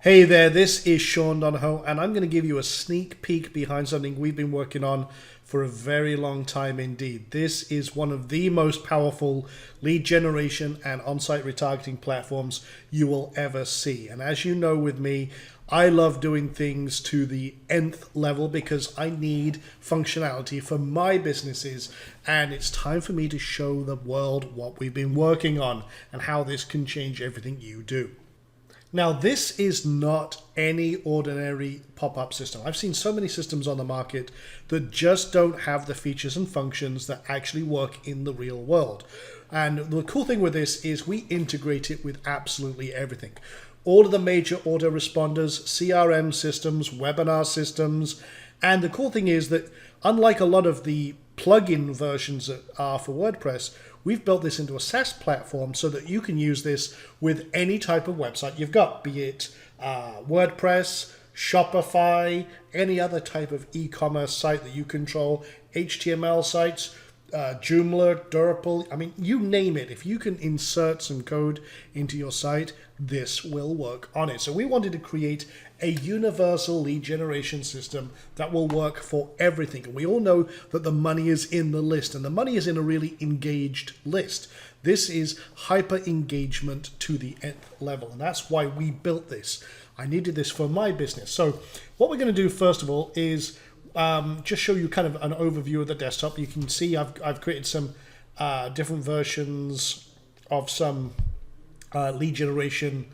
Hey there, this is Sean Donahoe, and I'm going to give you a sneak peek behind something we've been working on for a very long time indeed. This is one of the most powerful lead generation and on-site retargeting platforms you will ever see. And as you know with me, I love doing things to the nth level because I need functionality for my businesses, and it's time for me to show the world what we've been working on and how this can change everything you do. Now, this is not any ordinary pop-up system. I've seen so many systems on the market that just don't have the features and functions that actually work in the real world. And the cool thing with this is we integrate it with absolutely everything. All of the major autoresponders, CRM systems, webinar systems. And the cool thing is that unlike a lot of the plugin versions that are for WordPress, we've built this into a SaaS platform so that you can use this with any type of website you've got, be it WordPress, Shopify, any other type of e-commerce site that you control, HTML sites, Joomla, Drupal, I mean, you name it. If you can insert some code into your site, this will work on it. So we wanted to create a universal lead generation system that will work for everything. And we all know that the money is in the list, and the money is in a really engaged list. This is hyper engagement to the nth level, and that's why we built this. I needed this for my business. So what we're going to do first of all is just show you kind of an overview of the desktop. You can see I've created some different versions of some lead generation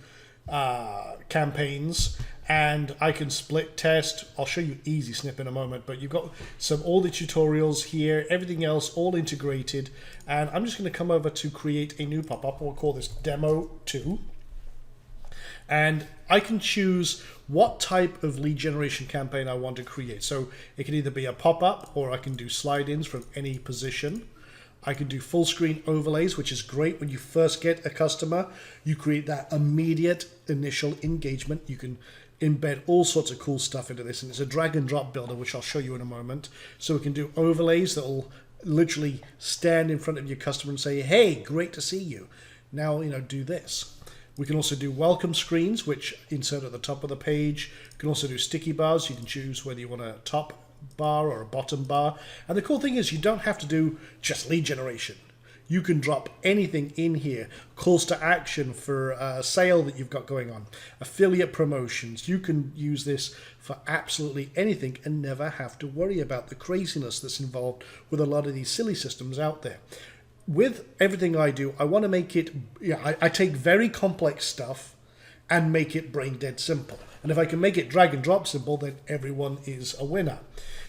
campaigns, and I can split test. I'll show you easy snip in a moment, but you've got all the tutorials here, everything else all integrated. And I'm just going to come over to create a new pop-up. We'll call this demo 2. And I can choose what type of lead generation campaign I want to create. So it can either be a pop-up, or I can do slide-ins from any position. I can do full screen overlays, which is great when you first get a customer. You create that immediate initial engagement. You can embed all sorts of cool stuff into this, and it's a drag and drop builder, which I'll show you in a moment. So we can do overlays that will literally stand in front of your customer and say, hey, great to see you. Now, do this. We can also do welcome screens, which insert at the top of the page. You can also do sticky bars. You can choose whether you want a top bar or a bottom bar. And the cool thing is you don't have to do just lead generation. You can drop anything in here. Calls to action for a sale that you've got going on. Affiliate promotions. You can use this for absolutely anything and never have to worry about the craziness that's involved with a lot of these silly systems out there. With everything I do, I want to make it, I take very complex stuff and make it brain dead simple. And if I can make it drag and drop simple, then everyone is a winner.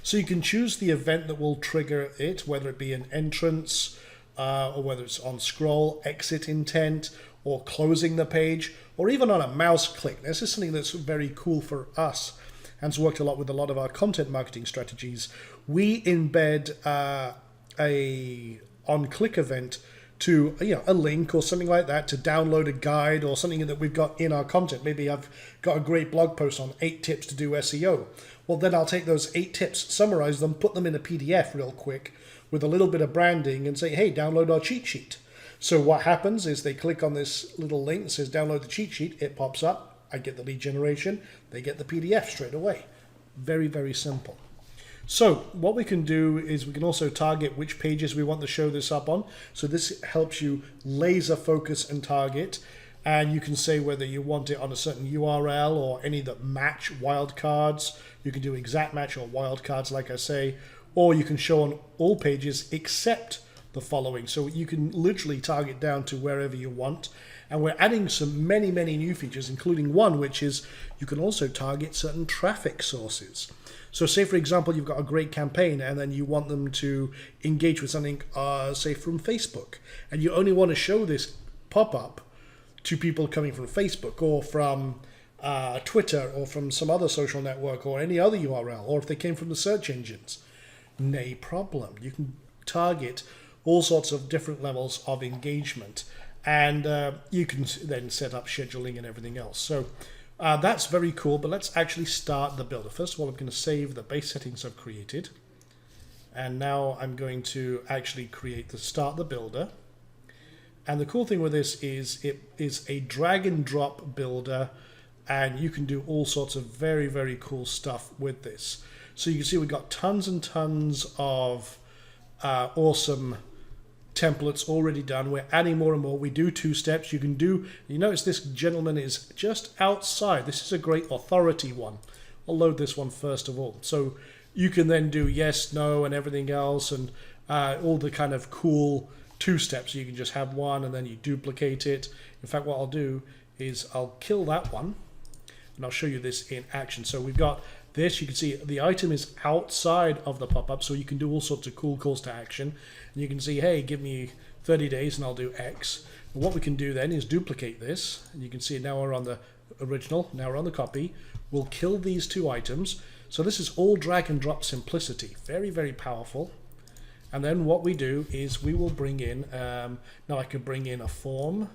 So you can choose the event that will trigger it, whether it be an entrance, or whether it's on scroll, exit intent, or closing the page, or even on a mouse click. This is something that's very cool for us, and it's worked a lot with a lot of our content marketing strategies. We embed a on-click event to a link or something like that to download a guide or something that we've got in our content. Maybe I've got a great blog post on 8 tips to do SEO. Well, then I'll take those 8 tips, summarize them, put them in a PDF real quick with a little bit of branding and say, hey, download our cheat sheet. So what happens is they click on this little link that says download the cheat sheet. It pops up. I get the lead generation. They get the PDF straight away. Very, very simple. So what we can do is we can also target which pages we want to show this up on. So this helps you laser focus and target. And you can say whether you want it on a certain URL or any that match wildcards. You can do exact match or wildcards, like I say, or you can show on all pages except the following. So you can literally target down to wherever you want. And we're adding many new features, including one, which is you can also target certain traffic sources. So say, for example, you've got a great campaign and then you want them to engage with something, say, from Facebook. And you only want to show this pop-up to people coming from Facebook or from Twitter or from some other social network or any other URL, or if they came from the search engines. No problem. You can target all sorts of different levels of engagement. And you can then set up scheduling and everything else. So that's very cool, but let's actually start the builder. First of all, I'm going to save the base settings I've created. And now I'm going to actually start the builder. And the cool thing with this is it is a drag and drop builder and you can do all sorts of very, very cool stuff with this. So you can see we've got tons and tons of awesome templates already done. We're adding more and more. We do 2 steps. You notice this gentleman is just outside. This is a great authority one. I'll load this one first of all. So you can then do yes, no, and everything else, and all the kind of cool 2 steps. You can just have one and then you duplicate it. In fact, what I'll do is I'll kill that one and I'll show you this in action. So we've got this. You can see the item is outside of the pop-up, so you can do all sorts of cool calls to action. And you can see, hey, give me 30 days and I'll do X. And what we can do then is duplicate this, and you can see now we're on the original, now we're on the copy. We'll kill these 2 items. So this is all drag and drop simplicity. Very, very powerful. And then what we do is we will bring in, now I can bring in a form.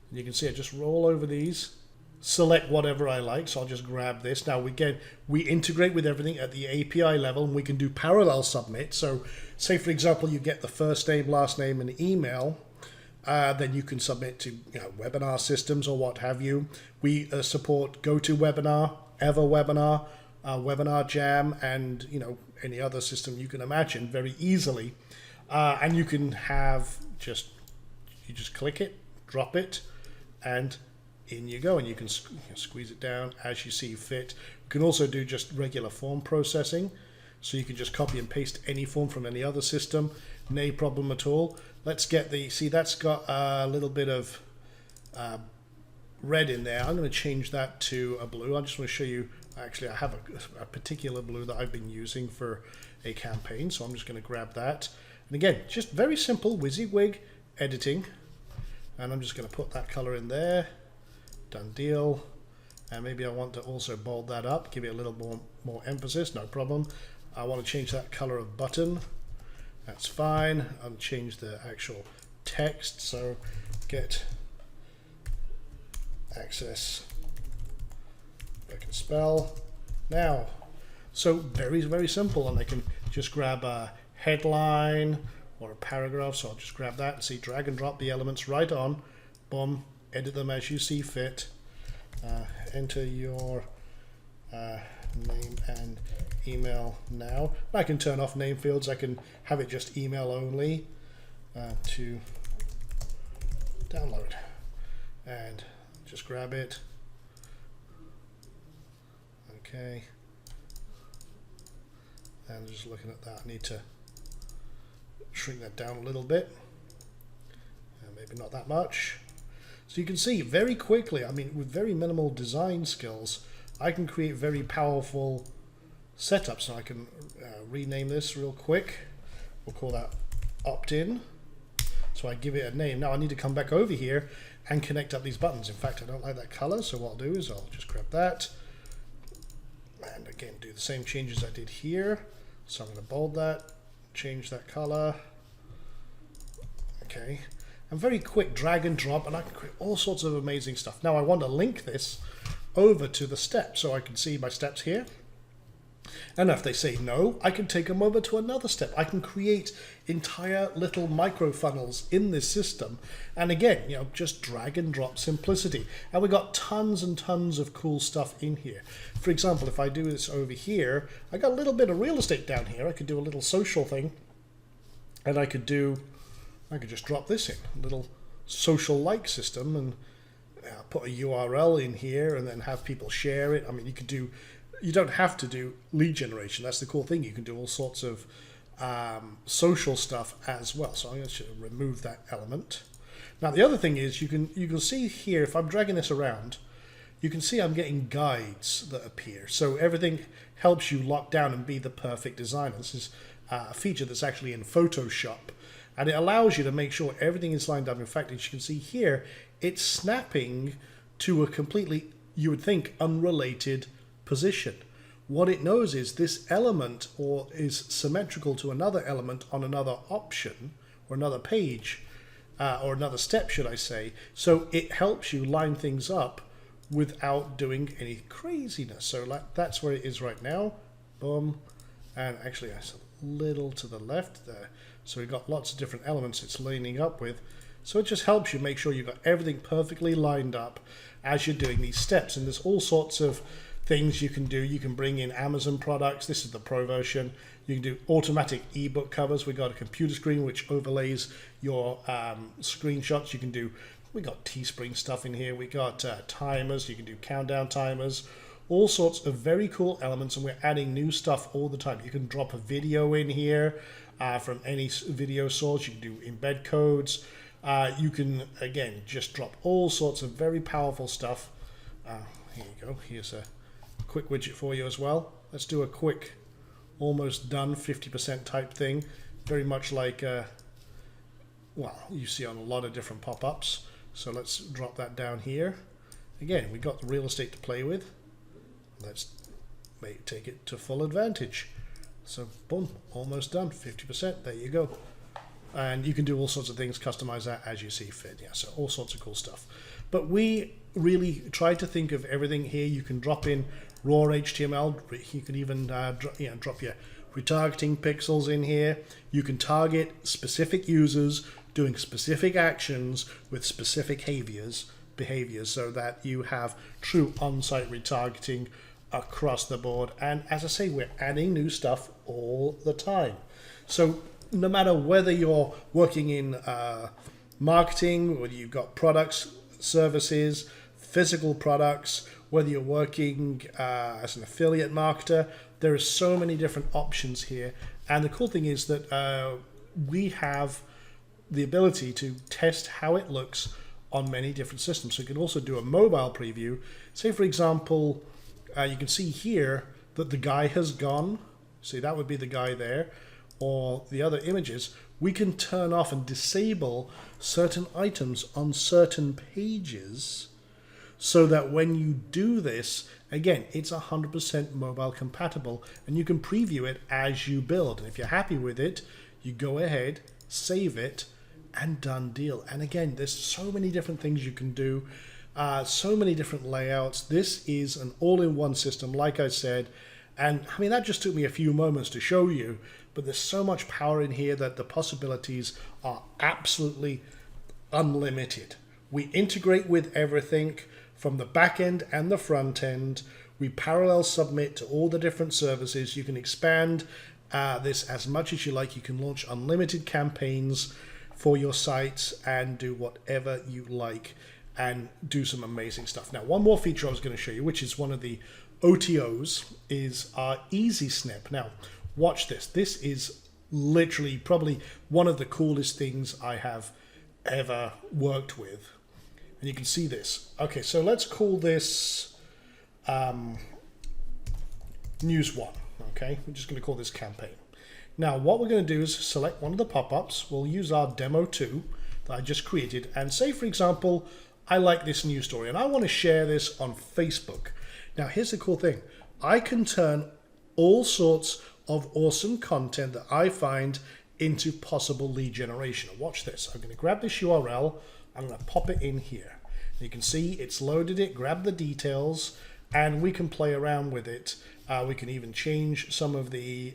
And you can see I just roll over these, select whatever I like. So I'll just grab this. Now we integrate with everything at the API level, and we can do parallel submit. So say, for example, you get the first name, last name, and email. Then you can submit to webinar systems or what have you. We support GoToWebinar, EverWebinar, Webinar Jam, and any other system you can imagine very easily. And you can have you just click it, drop it, and in you go. And you can squeeze it down as you see fit. You can also do just regular form processing. So you can just copy and paste any form from any other system. No problem at all. Let's get see that's got a little bit of red in there. I'm going to change that to a blue. I just want to show you, actually I have a particular blue that I've been using for a campaign. So I'm just going to grab that. And again, just very simple WYSIWYG editing. And I'm just going to put that color in there. Done deal. And maybe I want to also bold that up, give it a little more emphasis, no problem. I want to change that color of button. That's fine. I'll change the actual text. So get access. I can spell now. So very, very simple. And I can just grab a headline or a paragraph. So I'll just grab that and see, drag and drop the elements right on. Boom. Edit them as you see fit. Enter your name and email now. I can turn off name fields. I can have it just email only to download, and just grab it. Okay, and just looking at that, I need to shrink that down a little bit, maybe not that much. So you can see very quickly, I mean, with very minimal design skills, I can create very powerful setups. So I can rename this real quick. We'll call that opt-in. So I give it a name. Now I need to come back over here and connect up these buttons. In fact, I don't like that color, so what I'll do is I'll just grab that. And again, do the same changes I did here. So I'm going to bold that, change that color. Okay. And very quick drag and drop, and I can create all sorts of amazing stuff. Now I want to link this over to the steps, so I can see my steps here. And if they say no, I can take them over to another step. I can create entire little micro funnels in this system. And again, just drag and drop simplicity. And we've got tons and tons of cool stuff in here. For example, if I do this over here, I got a little bit of real estate down here. I could do a little social thing, and I could just drop this in, a little social-like system, and put a URL in here and then have people share it. I mean, you don't have to do lead generation. That's the cool thing. You can do all sorts of social stuff as well. So I'm going to remove that element. Now, the other thing is you can see here, if I'm dragging this around, you can see I'm getting guides that appear. So everything helps you lock down and be the perfect designer. This is a feature that's actually in Photoshop. And it allows you to make sure everything is lined up. In fact, as you can see here, it's snapping to a completely, you would think, unrelated position. What it knows is this element is symmetrical to another element on another option or another page or another step, should I say. So it helps you line things up without doing any craziness. So that's where it is right now. Boom. And actually, that's a little to the left there. So we've got lots of different elements it's lining up with. So it just helps you make sure you've got everything perfectly lined up. as you're doing these steps. And there's all sorts of things you can do. You can bring in Amazon products. This is the Pro version. You can do automatic ebook covers. We got a computer screen which overlays your screenshots. You can do, we got Teespring stuff in here. We got timers. You can do countdown timers. All sorts of very cool elements, and we're adding new stuff all the time. You can drop a video in here from any video source. You can do embed codes. You can, again, just drop all sorts of very powerful stuff. Here you go. Here's a quick widget for you as well. Let's do a quick, almost done 50% type thing. Very much like, well, you see on a lot of different pop-ups. So let's drop that down here. Again, we got the real estate to play with. Let's take it to full advantage. So boom, almost done, 50%, there you go. And you can do all sorts of things, customize that as you see fit. Yeah, so all sorts of cool stuff. But we really try to think of everything here. You can drop in raw HTML. You can even drop your retargeting pixels in here. You can target specific users doing specific actions with specific behaviors so that you have true on-site retargeting across the board. And as I say, we're adding new stuff all the time. So no matter whether you're working in marketing, whether you've got products, services, physical products, whether you're working as an affiliate marketer, there are so many different options here. And the cool thing is that we have the ability to test how it looks on many different systems. So you can also do a mobile preview. Say, for example, you can see here that the guy has gone. See, that would be the guy there. Or the other images, we can turn off and disable certain items on certain pages so that when you do this, again, it's 100% mobile compatible, and you can preview it as you build. And if you're happy with it, you go ahead, save it, and done deal. And again, there's so many different things you can do, so many different layouts. This is an all-in-one system, like I said. And I mean, that just took me a few moments to show you, but there's so much power in here that the possibilities are absolutely unlimited. We integrate with everything from the back end and the front end. We parallel submit to all the different services. You can expand this as much as you like. You can launch unlimited campaigns for your sites and do whatever you like and do some amazing stuff. Now, one more feature I was going to show you, which is one of the OTOs, is our Easy Snip. Now, watch this. This is literally probably one of the coolest things I have ever worked with. And you can see this. Okay, so let's call this News 1. Okay, we're just going to call this campaign. Now, what we're going to do is select one of the pop-ups. We'll use our demo 2 that I just created. And say, for example, I like this news story and I want to share this on Facebook. Now, here's the cool thing. I can turn all sorts of awesome content that I find into possible lead generation. Watch this. I'm going to grab this URL. I'm going to pop it in here. You can see it's loaded it, grab the details, and we can play around with it. We can even change some of the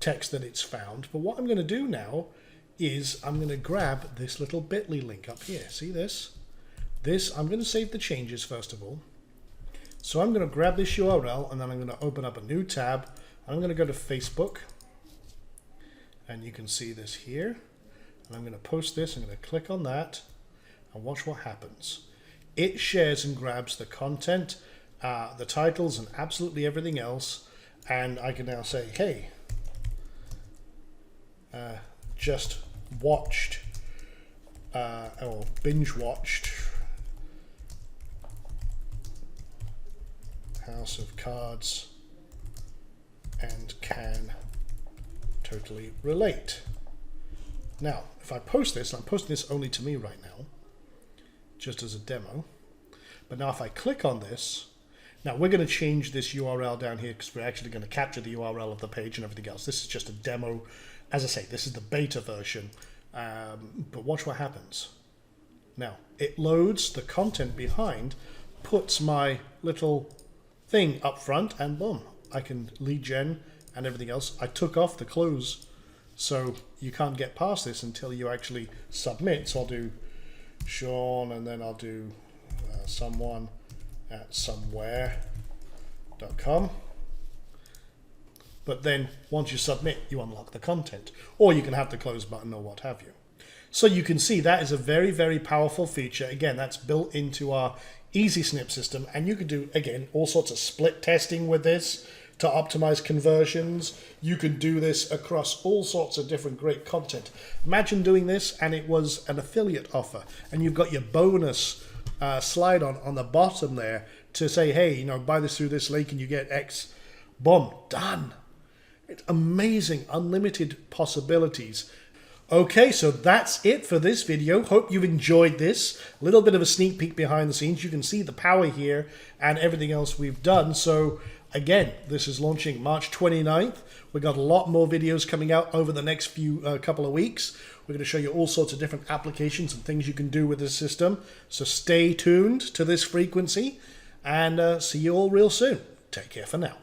text that it's found. But what I'm going to do now is I'm going to grab this little bit.ly link up here. See this? I'm going to save the changes first of all. So I'm going to grab this URL and then I'm going to open up a new tab. I'm going to go to Facebook, and you can see this here. And I'm going to post this. I'm going to click on that and watch what happens. It shares and grabs the content, the titles, and absolutely everything else. And I can now say, hey, just watched or binge watched House of Cards and can totally relate. Now, if I post this, I'm posting this only to me right now, just as a demo. But now if I click on this, now we're going to change this URL down here because we're actually going to capture the URL of the page and everything else. This is just a demo. As I say, this is the beta version. But watch what happens. Now, it loads the content behind, puts my little thing up front, and boom, I can lead gen and everything else. I took off the close, so you can't get past this until you actually submit. So I'll do Sean, and then I'll do someone at somewhere.com. But then once you submit, you unlock the content, or you can have the close button or what have you. So you can see that is a very, very powerful feature. Again, that's built into our Easy Snip system, and you can do, again, all sorts of split testing with this to optimize conversions. You can do this across all sorts of different great content. Imagine doing this and it was an affiliate offer, and you've got your bonus slide on the bottom there to say, hey, you know, buy this through this link and you get X. Boom, done. It's amazing, unlimited possibilities. Okay, so that's it for this video. Hope you've enjoyed this. A little bit of a sneak peek behind the scenes. You can see the power here and everything else we've done. So again, this is launching March 29th. We've got a lot more videos coming out over the next few couple of weeks. We're going to show you all sorts of different applications and things you can do with this system. So stay tuned to this frequency and see you all real soon. Take care for now.